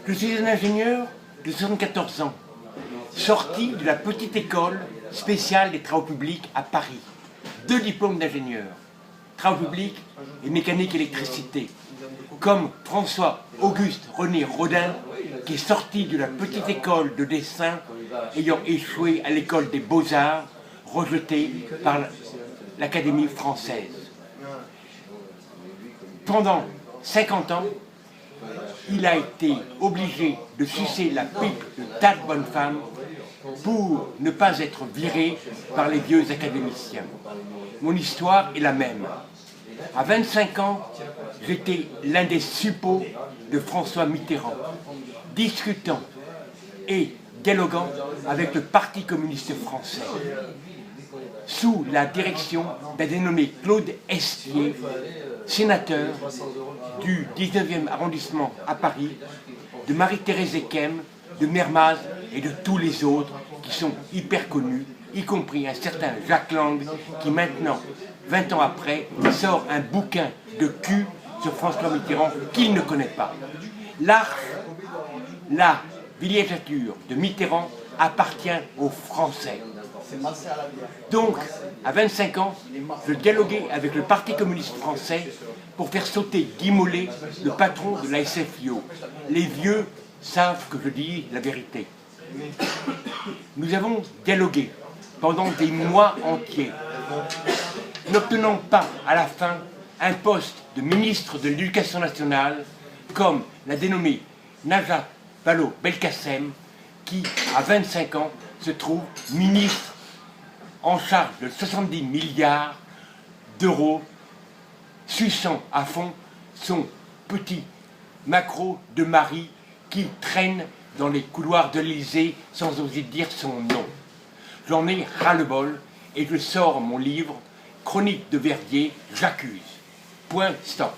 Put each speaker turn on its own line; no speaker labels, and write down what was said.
Je suis un ingénieur de 74 ans, sorti de la petite école spéciale des travaux publics à Paris. 2 diplômes d'ingénieur, travaux publics et mécanique électricité. Comme François-Auguste René Rodin, qui est sorti de la petite école de dessin, ayant échoué à l'école des Beaux-Arts, rejeté par l'Académie française. Pendant 50 ans, il a été obligé de sucer la pipe de tas de bonnes femmes pour ne pas être viré par les vieux académiciens. Mon histoire est la même. À 25 ans, j'étais l'un des suppôts de François Mitterrand, discutant et dialoguant avec le Parti communiste français, sous la direction d'un dénommé Claude Estier, sénateur du 19e arrondissement à Paris, de Marie-Thérèse Ekem, de Mermaz et de tous les autres qui sont hyper connus, y compris un certain Jacques Lang qui maintenant, 20 ans après, sort un bouquin de cul sur François Mitterrand qu'il ne connaît pas. L'Arche, la villégiature de Mitterrand appartient aux Français. Donc, à 25 ans, je dialoguais avec le Parti communiste français pour faire sauter Guy Mollet, le patron de la SFIO. Les vieux savent que je dis la vérité. Nous avons dialogué pendant des mois entiers, n'obtenant pas à la fin un poste de ministre de l'Éducation nationale comme la dénommée Najat Vallaud-Belkacem qui, à 25 ans, se trouve ministre en charge de 70 milliards d'euros, suçant à fond son petit maquereau de mari qui traîne dans les couloirs de l'Élysée sans oser dire son nom. J'en ai ras-le-bol et je sors mon livre « Chronique de Verdier, j'accuse ». Point, stop.